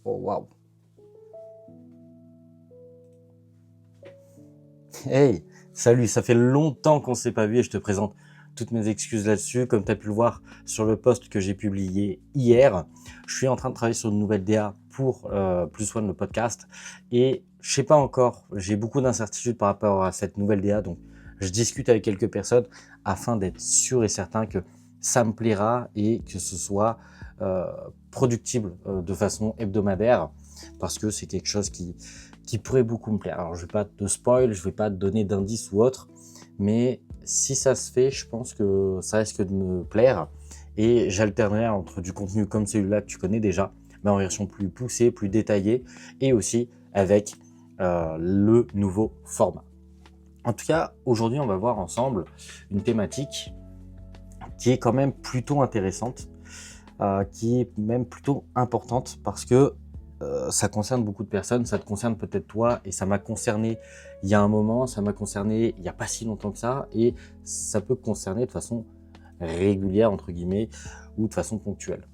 Oh waouh. Hey, salut, ça fait longtemps qu'on ne s'est pas vu et je te présente toutes mes excuses là-dessus. Comme tu as pu le voir sur le post que j'ai publié hier, je suis en train de travailler sur une nouvelle DA pour Plus One, le podcast. Et je sais pas encore, j'ai beaucoup d'incertitudes par rapport à cette nouvelle DA. Donc, je discute avec quelques personnes afin d'être sûr et certain que ça me plaira et que ce soit productible de façon hebdomadaire. Parce que c'est quelque chose qui pourrait beaucoup me plaire. Alors, je vais pas te spoil, je vais pas te donner d'indices ou autre, mais si ça se fait, je pense que ça risque de me plaire et j'alternerai entre du contenu comme celui-là que tu connais déjà, mais en version plus poussée, plus détaillée et aussi avec le nouveau format. En tout cas, aujourd'hui, on va voir ensemble une thématique qui est quand même plutôt intéressante, qui est même plutôt importante parce que ça concerne beaucoup de personnes, ça te concerne peut-être toi et ça m'a concerné il y a un moment, ça m'a concerné il n'y a pas si longtemps que ça et ça peut concerner de façon régulière entre guillemets ou de façon ponctuelle.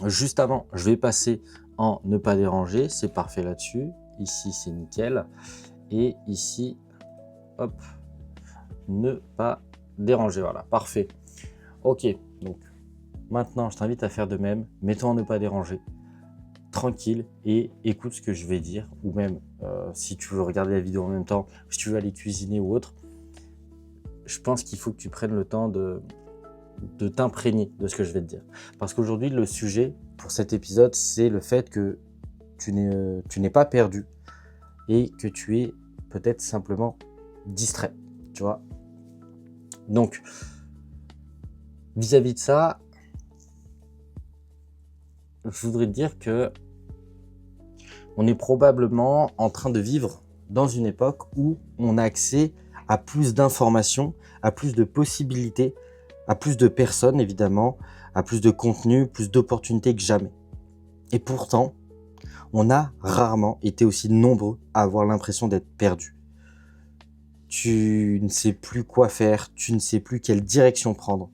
Juste avant, je vais passer en ne pas déranger, c'est parfait là-dessus. Ici, c'est nickel. Et ici, hop, ne pas déranger, voilà, parfait. Ok, donc maintenant, je t'invite à faire de même, mets-toi en ne pas déranger. Tranquille et écoute ce que je vais dire ou même si tu veux regarder la vidéo en même temps, si tu veux aller cuisiner ou autre, je pense qu'il faut que tu prennes le temps de t'imprégner de ce que je vais te dire. Parce qu'aujourd'hui, le sujet pour cet épisode, c'est le fait que tu n'es pas perdu et que tu es peut-être simplement distrait, tu vois. Donc, vis-à-vis de ça, je voudrais te dire que on est probablement en train de vivre dans une époque où on a accès à plus d'informations, à plus de possibilités, à plus de personnes évidemment, à plus de contenu, plus d'opportunités que jamais. Et pourtant, on a rarement été aussi nombreux à avoir l'impression d'être perdu. Tu ne sais plus quoi faire, tu ne sais plus quelle direction prendre.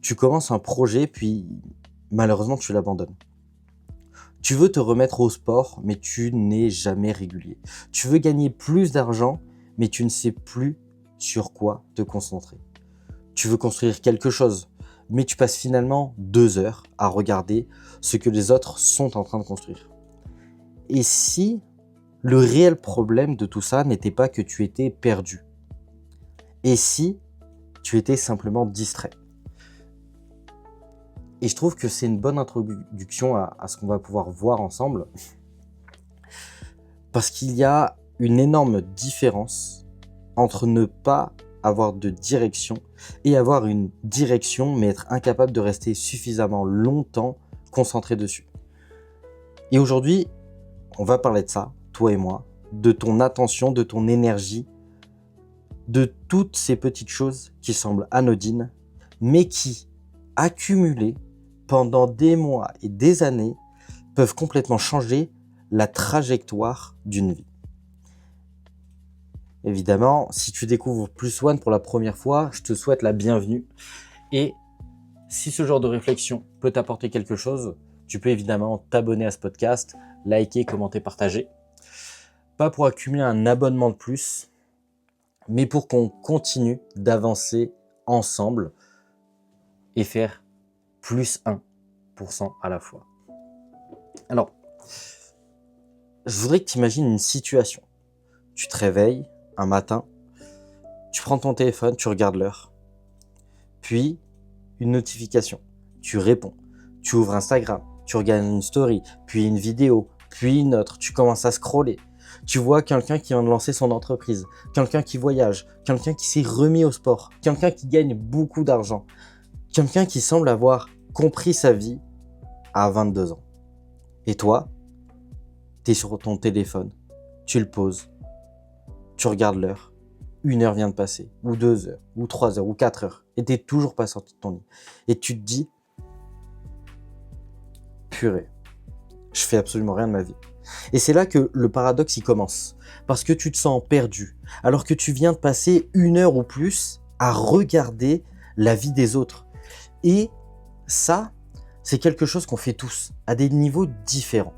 Tu commences un projet puis malheureusement tu l'abandonnes. Tu veux te remettre au sport, mais tu n'es jamais régulier. Tu veux gagner plus d'argent, mais tu ne sais plus sur quoi te concentrer. Tu veux construire quelque chose, mais tu passes finalement 2 heures à regarder ce que les autres sont en train de construire. Et si le réel problème de tout ça n'était pas que tu étais perdu? Et si tu étais simplement distrait? Et je trouve que c'est une bonne introduction à ce qu'on va pouvoir voir ensemble. Parce qu'il y a une énorme différence entre ne pas avoir de direction et avoir une direction mais être incapable de rester suffisamment longtemps concentré dessus. Et aujourd'hui, on va parler de ça, toi et moi, de ton attention, de ton énergie, de toutes ces petites choses qui semblent anodines, mais qui, accumulées pendant des mois et des années, peuvent complètement changer la trajectoire d'une vie. Évidemment, si tu découvres Plus One pour la première fois, je te souhaite la bienvenue. Et si ce genre de réflexion peut t'apporter quelque chose, tu peux évidemment t'abonner à ce podcast, liker, commenter, partager. Pas pour accumuler un abonnement de plus, mais pour qu'on continue d'avancer ensemble et faire plus 1% à la fois. Alors, je voudrais que tu imagines une situation. Tu te réveilles un matin, tu prends ton téléphone, tu regardes l'heure, puis une notification, tu réponds, tu ouvres Instagram, tu regardes une story, puis une vidéo, puis une autre, tu commences à scroller. Tu vois quelqu'un qui vient de lancer son entreprise, quelqu'un qui voyage, quelqu'un qui s'est remis au sport, quelqu'un qui gagne beaucoup d'argent, quelqu'un qui semble avoir compris sa vie à 22 ans. Et toi, tu es sur ton téléphone, tu le poses, tu regardes l'heure, 1 heure vient de passer, ou 2 heures, ou 3 heures, ou 4 heures, et tu n'es toujours pas sorti de ton lit. Et tu te dis, purée, je fais absolument rien de ma vie. Et c'est là que le paradoxe y commence, parce que tu te sens perdu, alors que tu viens de passer 1 heure ou plus à regarder la vie des autres. Et ça, c'est quelque chose qu'on fait tous, à des niveaux différents.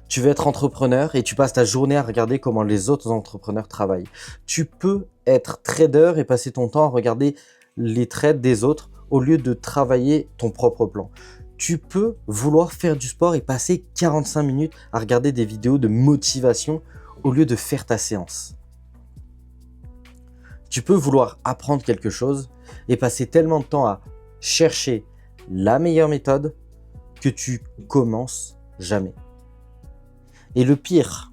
Tu veux être entrepreneur et tu passes ta journée à regarder comment les autres entrepreneurs travaillent. Tu peux être trader et passer ton temps à regarder les trades des autres au lieu de travailler ton propre plan. Tu peux vouloir faire du sport et passer 45 minutes à regarder des vidéos de motivation au lieu de faire ta séance. Tu peux vouloir apprendre quelque chose et passer tellement de temps à chercher la meilleure méthode que tu commences jamais. Et le pire,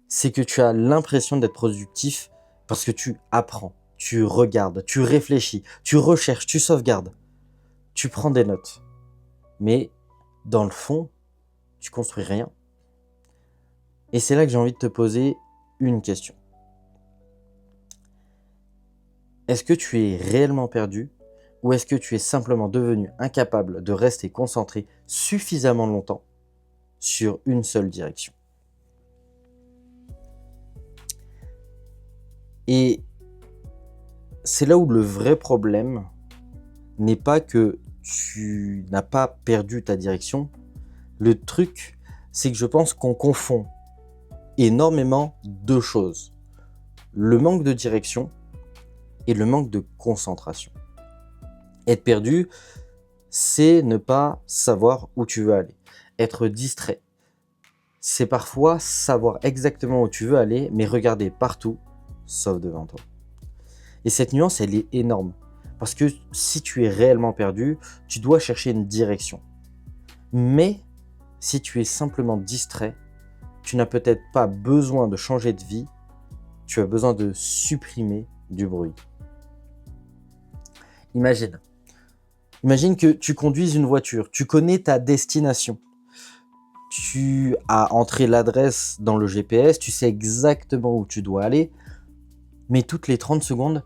c'est que tu as l'impression d'être productif parce que tu apprends, tu regardes, tu réfléchis, tu recherches, tu sauvegardes, tu prends des notes. Mais dans le fond, tu construis rien. Et c'est là que j'ai envie de te poser une question. Est-ce que tu es réellement perdu ou est-ce que tu es simplement devenu incapable de rester concentré suffisamment longtemps sur une seule direction? Et c'est là où le vrai problème n'est pas que tu n'as pas perdu ta direction. Le truc, c'est que je pense qu'on confond énormément deux choses. Le manque de direction et le manque de concentration. Être perdu, c'est ne pas savoir où tu veux aller. Être distrait, c'est parfois savoir exactement où tu veux aller, mais regarder partout, sauf devant toi. Et cette nuance, elle est énorme. Parce que si tu es réellement perdu, tu dois chercher une direction. Mais si tu es simplement distrait, tu n'as peut-être pas besoin de changer de vie, tu as besoin de supprimer du bruit. Imagine que tu conduises une voiture, tu connais ta destination. Tu as entré l'adresse dans le GPS, tu sais exactement où tu dois aller, mais toutes les 30 secondes,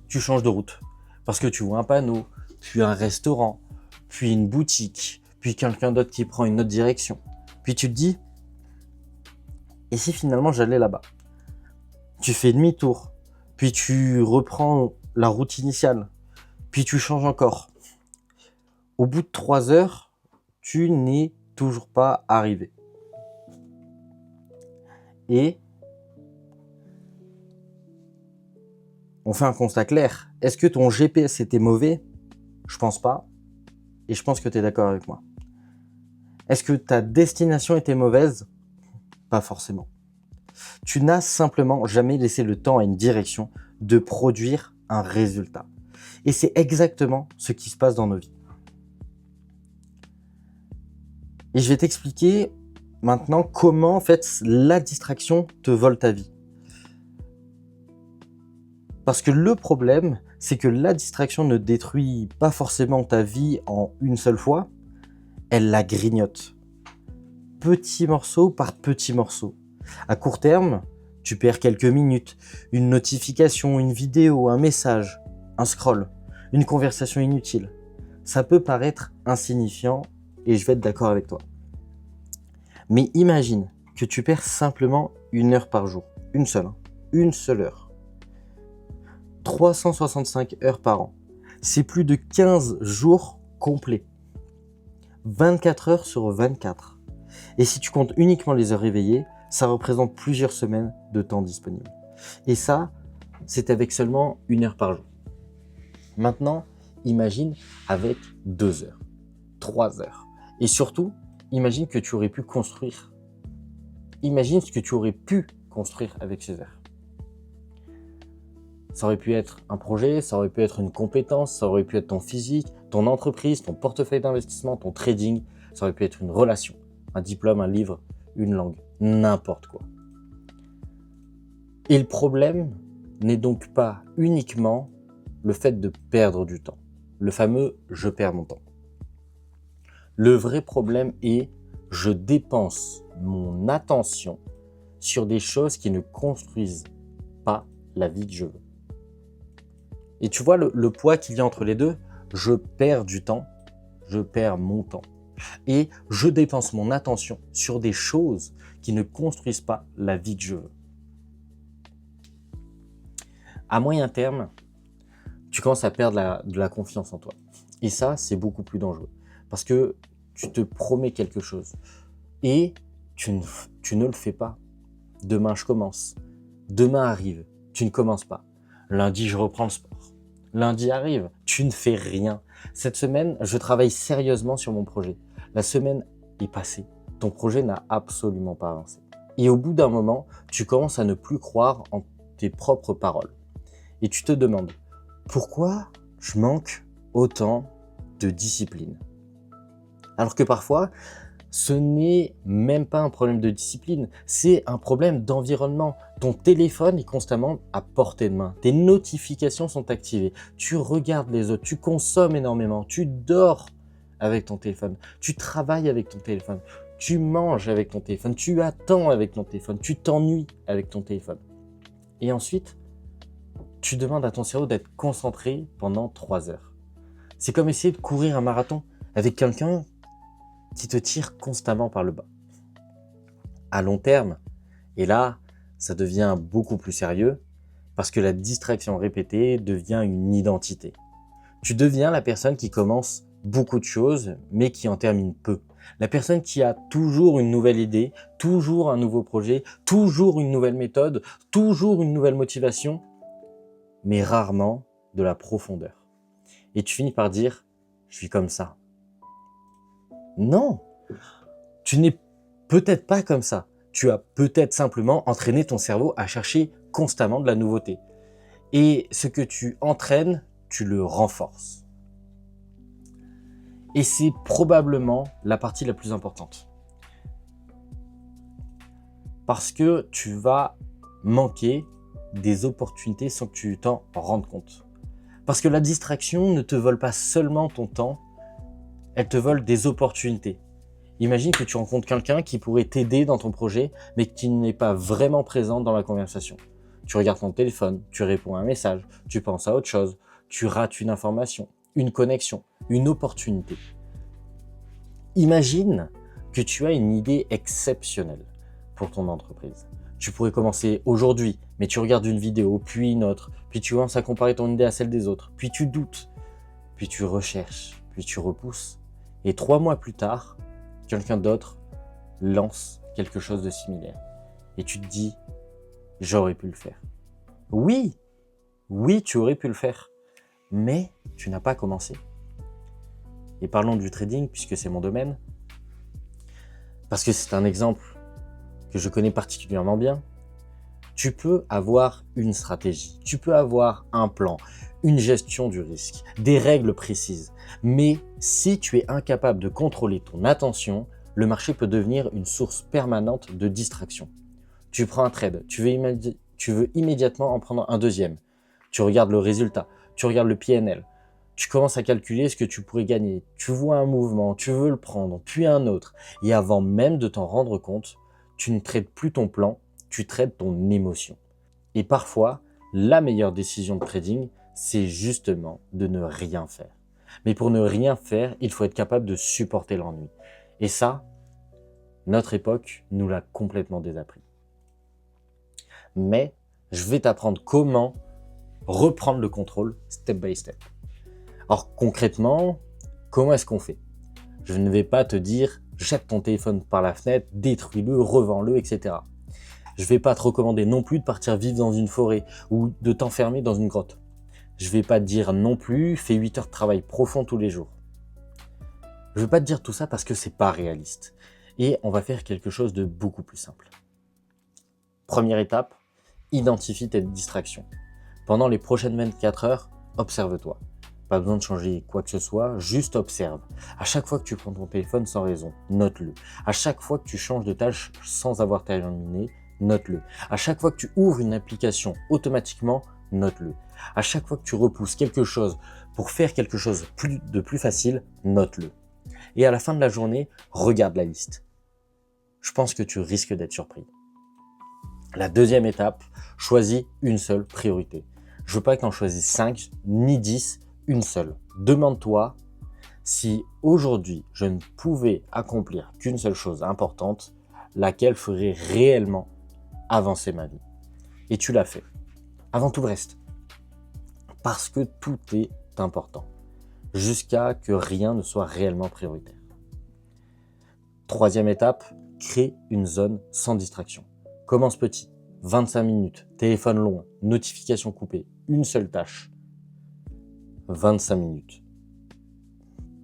tu changes de route. Parce que tu vois un panneau, puis un restaurant, puis une boutique, puis quelqu'un d'autre qui prend une autre direction. Puis tu te dis, et si finalement j'allais là-bas? Tu fais demi-tour, puis tu reprends la route initiale, puis tu changes encore. Au bout de 3 heures, tu n'es toujours pas arrivé. Et on fait un constat clair. Est-ce que ton GPS était mauvais? Je pense pas. Et je pense que tu es d'accord avec moi. Est-ce que ta destination était mauvaise? Pas forcément. Tu n'as simplement jamais laissé le temps à une direction de produire un résultat. Et c'est exactement ce qui se passe dans nos vies. Et je vais t'expliquer maintenant comment en fait la distraction te vole ta vie. Parce que le problème, c'est que la distraction ne détruit pas forcément ta vie en une seule fois, elle la grignote. Petit morceau par petit morceau. À court terme, tu perds quelques minutes, une notification, une vidéo, un message, un scroll, une conversation inutile. Ça peut paraître insignifiant et je vais être d'accord avec toi. Mais imagine que tu perds simplement 1 heure par jour. Une seule heure. 365 heures par an. C'est plus de 15 jours complets. 24 heures sur 24. Et si tu comptes uniquement les heures réveillées, ça représente plusieurs semaines de temps disponible. Et ça, c'est avec seulement 1 heure par jour. Maintenant, imagine avec 2 heures, 3 heures. Et surtout, imagine que tu aurais pu construire. Imagine ce que tu aurais pu construire avec ces heures. Ça aurait pu être un projet, ça aurait pu être une compétence, ça aurait pu être ton physique, ton entreprise, ton portefeuille d'investissement, ton trading, ça aurait pu être une relation, un diplôme, un livre, une langue, n'importe quoi. Et le problème n'est donc pas uniquement le fait de perdre du temps, le fameux « je perds mon temps ». Le vrai problème est « je dépense mon attention sur des choses qui ne construisent pas la vie que je veux ». Et tu vois le poids qu'il y a entre les deux, je perds du temps, je perds mon temps. Et je dépense mon attention sur des choses qui ne construisent pas la vie que je veux. À moyen terme, tu commences à perdre de la confiance en toi. Et ça, c'est beaucoup plus dangereux. Parce que tu te promets quelque chose et tu ne le fais pas. Demain, je commence. Demain arrive, tu ne commences pas. Lundi, je reprends le sport. Lundi arrive, tu ne fais rien. Cette semaine, je travaille sérieusement sur mon projet. La semaine est passée. Ton projet n'a absolument pas avancé. Et au bout d'un moment, tu commences à ne plus croire en tes propres paroles. Et tu te demandes, pourquoi je manque autant de discipline? Alors que parfois, ce n'est même pas un problème de discipline, c'est un problème d'environnement. Ton téléphone est constamment à portée de main. Tes notifications sont activées. Tu regardes les autres, tu consommes énormément, tu dors avec ton téléphone, tu travailles avec ton téléphone, tu manges avec ton téléphone, tu attends avec ton téléphone, tu t'ennuies avec ton téléphone. Et ensuite, tu demandes à ton cerveau d'être concentré pendant 3 heures. C'est comme essayer de courir un marathon avec quelqu'un qui te tire constamment par le bas. À long terme, et là, ça devient beaucoup plus sérieux parce que la distraction répétée devient une identité. Tu deviens la personne qui commence beaucoup de choses, mais qui en termine peu. La personne qui a toujours une nouvelle idée, toujours un nouveau projet, toujours une nouvelle méthode, toujours une nouvelle motivation, mais rarement de la profondeur. Et tu finis par dire, je suis comme ça. Non, tu n'es peut-être pas comme ça. Tu as peut-être simplement entraîné ton cerveau à chercher constamment de la nouveauté. Et ce que tu entraînes, tu le renforces. Et c'est probablement la partie la plus importante. Parce que tu vas manquer des opportunités sans que tu t'en rendes compte. Parce que la distraction ne te vole pas seulement ton temps, elle te vole des opportunités. Imagine que tu rencontres quelqu'un qui pourrait t'aider dans ton projet, mais qui n'est pas vraiment présent dans la conversation. Tu regardes ton téléphone, tu réponds à un message, tu penses à autre chose, tu rates une information, une connexion, une opportunité. Imagine que tu as une idée exceptionnelle pour ton entreprise. Tu pourrais commencer aujourd'hui, mais tu regardes une vidéo, puis une autre, puis tu commences à comparer ton idée à celle des autres, puis tu doutes, puis tu recherches, puis tu repousses. Et 3 mois plus tard, quelqu'un d'autre lance quelque chose de similaire. Et tu te dis, j'aurais pu le faire. Oui, tu aurais pu le faire, mais tu n'as pas commencé. Et parlons du trading, puisque c'est mon domaine, parce que c'est un exemple que je connais particulièrement bien. Tu peux avoir une stratégie, tu peux avoir un plan, une gestion du risque, des règles précises. Mais si tu es incapable de contrôler ton attention, le marché peut devenir une source permanente de distraction. Tu prends un trade, tu veux immédiatement en prendre un deuxième. Tu regardes le résultat, tu regardes le PNL. Tu commences à calculer ce que tu pourrais gagner. Tu vois un mouvement, tu veux le prendre, puis un autre. Et avant même de t'en rendre compte, tu ne traites plus ton plan, tu traites ton émotion. Et parfois, la meilleure décision de trading, c'est justement de ne rien faire. Mais pour ne rien faire, il faut être capable de supporter l'ennui. Et ça, notre époque nous l'a complètement désappris. Mais je vais t'apprendre comment reprendre le contrôle step by step. Alors concrètement, comment est-ce qu'on fait? Je ne vais pas te dire jette ton téléphone par la fenêtre, détruis-le, revends-le, etc. Je ne vais pas te recommander non plus de partir vivre dans une forêt ou de t'enfermer dans une grotte. Je ne vais pas te dire non plus fais 8 heures de travail profond tous les jours. Je ne vais pas te dire tout ça parce que c'est pas réaliste. Et on va faire quelque chose de beaucoup plus simple. Première étape, identifie tes distractions. Pendant les prochaines 24 heures, observe-toi. Pas besoin de changer quoi que ce soit, juste observe. À chaque fois que tu prends ton téléphone sans raison, note-le. À chaque fois que tu changes de tâche sans avoir terminé, note-le. À chaque fois que tu ouvres une application automatiquement, note-le. À chaque fois que tu repousses quelque chose pour faire quelque chose de plus facile, note-le. Et à la fin de la journée, regarde la liste. Je pense que tu risques d'être surpris. La deuxième étape, choisis une seule priorité. Je veux pas que tu en choisisses 5 ni 10, une seule. Demande-toi si aujourd'hui je ne pouvais accomplir qu'une seule chose importante, laquelle ferait réellement avancer ma vie. Et tu l'as fait. Avant tout le reste. Parce que tout est important. Jusqu'à que rien ne soit réellement prioritaire. Troisième étape, crée une zone sans distraction. Commence petit, 25 minutes, téléphone loin, notification coupée, une seule tâche, 25 minutes.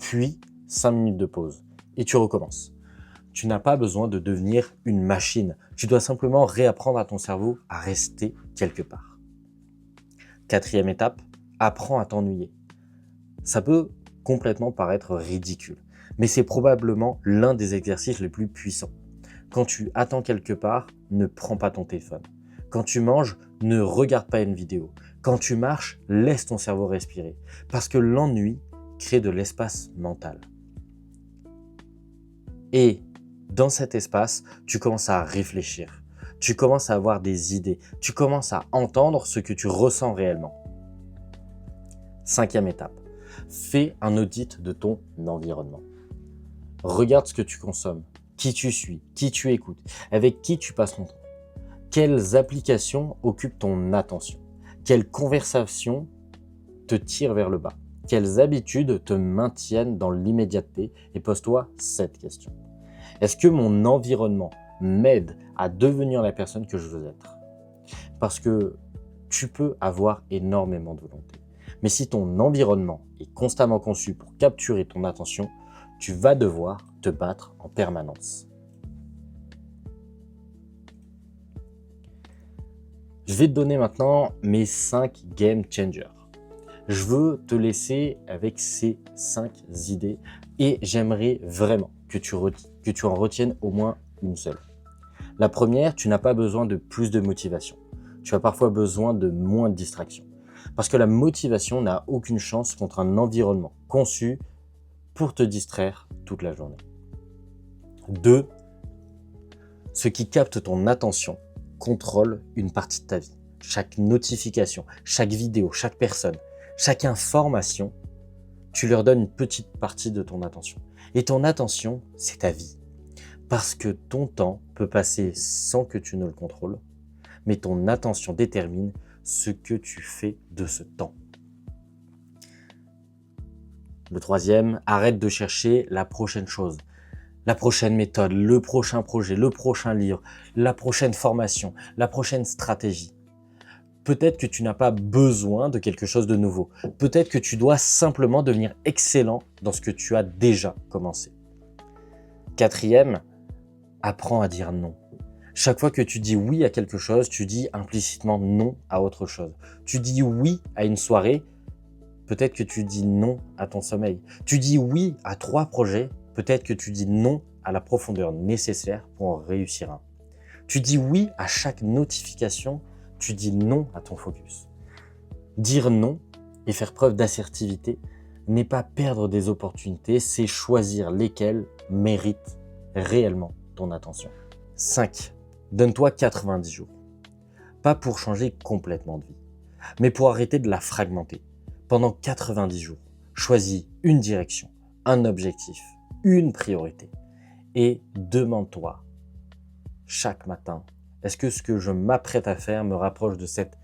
Puis 5 minutes de pause et tu recommences. Tu n'as pas besoin de devenir une machine. Tu dois simplement réapprendre à ton cerveau à rester quelque part. Quatrième étape, apprends à t'ennuyer. Ça peut complètement paraître ridicule, mais c'est probablement l'un des exercices les plus puissants. Quand tu attends quelque part, ne prends pas ton téléphone. Quand tu manges, ne regarde pas une vidéo. Quand tu marches, laisse ton cerveau respirer. Parce que l'ennui crée de l'espace mental. Et dans cet espace, tu commences à réfléchir. Tu commences à avoir des idées. Tu commences à entendre ce que tu ressens réellement. Cinquième étape, fais un audit de ton environnement. Regarde ce que tu consommes, qui tu suis, qui tu écoutes, avec qui tu passes ton temps. Quelles applications occupent ton attention? Quelles conversations te tirent vers le bas? Quelles habitudes te maintiennent dans l'immédiateté? Et pose-toi cette question. Est-ce que mon environnement m'aide à devenir la personne que je veux être? Parce que tu peux avoir énormément de volonté. Mais si ton environnement est constamment conçu pour capturer ton attention, tu vas devoir te battre en permanence. Je vais te donner maintenant mes 5 game changers. Je veux te laisser avec ces 5 idées et j'aimerais vraiment que tu en retiennes au moins une seule. La première, tu n'as pas besoin de plus de motivation. Tu as parfois besoin de moins de distraction. Parce que la motivation n'a aucune chance contre un environnement conçu pour te distraire toute la journée. 2. Ce qui capte ton attention contrôle une partie de ta vie. Chaque notification, chaque vidéo, chaque personne, chaque information, tu leur donnes une petite partie de ton attention. Et ton attention, c'est ta vie. Parce que ton temps peut passer sans que tu ne le contrôles, mais ton attention détermine ce que tu fais de ce temps. Le troisième, arrête de chercher la prochaine chose, la prochaine méthode, le prochain projet, le prochain livre, la prochaine formation, la prochaine stratégie. Peut-être que tu n'as pas besoin de quelque chose de nouveau. Peut-être que tu dois simplement devenir excellent dans ce que tu as déjà commencé. Quatrième, apprends à dire non. Chaque fois que tu dis oui à quelque chose, tu dis implicitement non à autre chose. Tu dis oui à une soirée, peut-être que tu dis non à ton sommeil. Tu dis oui à 3 projets, peut-être que tu dis non à la profondeur nécessaire pour en réussir un. Tu dis oui à chaque notification, tu dis non à ton focus. Dire non et faire preuve d'assertivité n'est pas perdre des opportunités, c'est choisir lesquelles méritent réellement ton attention. 5. Donne-toi 90 jours. Pas pour changer complètement de vie, mais pour arrêter de la fragmenter. Pendant 90 jours, choisis une direction, un objectif, une priorité. Et demande-toi chaque matin, est-ce que ce que je m'apprête à faire me rapproche de cette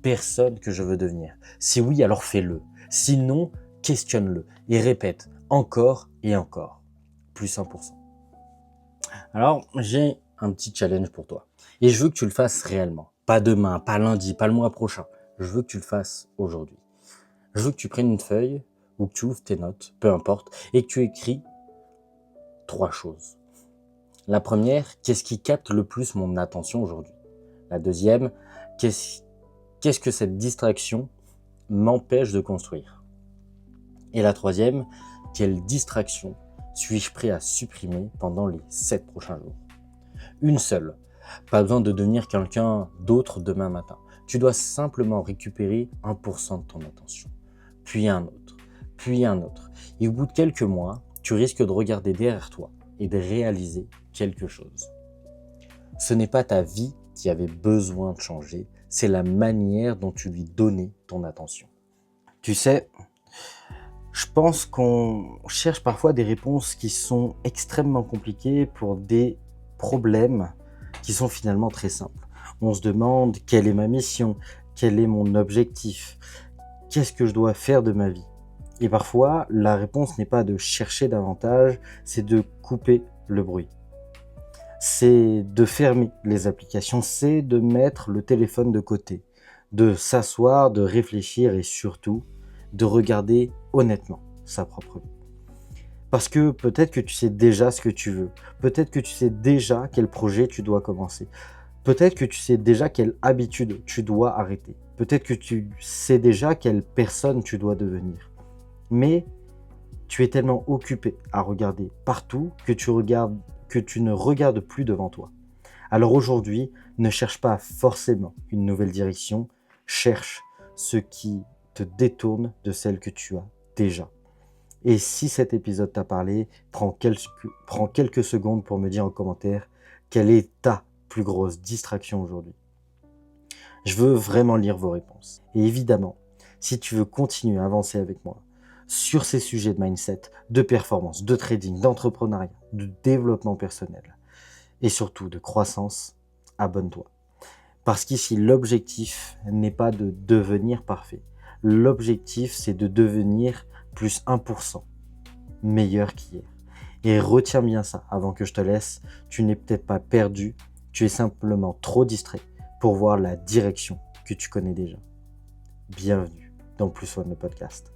personne que je veux devenir? Si oui, alors fais-le. Sinon, questionne-le et répète encore et encore. Plus 1%. Alors, j'ai un petit challenge pour toi. Et je veux que tu le fasses réellement. Pas demain, pas lundi, pas le mois prochain. Je veux que tu le fasses aujourd'hui. Je veux que tu prennes une feuille ou que tu ouvres tes notes, peu importe, et que tu écris 3 choses. La première, qu'est-ce qui capte le plus mon attention aujourd'hui? La deuxième, qu'est-ce que cette distraction m'empêche de construire? Et la troisième, quelle distraction suis-je prêt à supprimer pendant les 7 prochains jours? Une seule. Pas besoin de devenir quelqu'un d'autre demain matin. Tu dois simplement récupérer 1% de ton attention. Puis un autre, puis un autre. Et au bout de quelques mois, tu risques de regarder derrière toi et de réaliser quelque chose. Ce n'est pas ta vie qui avait besoin de changer, c'est la manière dont tu lui donnais ton attention. Tu sais, je pense qu'on cherche parfois des réponses qui sont extrêmement compliquées pour des problèmes qui sont finalement très simples. On se demande quelle est ma mission, quel est mon objectif, qu'est-ce que je dois faire de ma vie. Et parfois, la réponse n'est pas de chercher davantage, c'est de couper le bruit. C'est de fermer les applications, c'est de mettre le téléphone de côté, de s'asseoir, de réfléchir et surtout de regarder honnêtement sa propre vie. Parce que peut-être que tu sais déjà ce que tu veux, peut-être que tu sais déjà quel projet tu dois commencer, peut-être que tu sais déjà quelle habitude tu dois arrêter, peut-être que tu sais déjà quelle personne tu dois devenir. Mais tu es tellement occupé à regarder partout que tu ne regardes plus devant toi. Alors aujourd'hui, ne cherche pas forcément une nouvelle direction, cherche ce qui te détourne de celle que tu as déjà. Et si cet épisode t'a parlé, prends quelques secondes pour me dire en commentaire quelle est ta plus grosse distraction aujourd'hui. Je veux vraiment lire vos réponses. Et évidemment, si tu veux continuer à avancer avec moi sur ces sujets de mindset, de performance, de trading, d'entrepreneuriat, de développement personnel et surtout de croissance, abonne-toi. Parce qu'ici, l'objectif n'est pas de devenir parfait. L'objectif, c'est de devenir plus 1% meilleur qu'hier. Et retiens bien ça avant que je te laisse. Tu n'es peut-être pas perdu, tu es simplement trop distrait pour voir la direction que tu connais déjà. Bienvenue dans Plus One le podcast.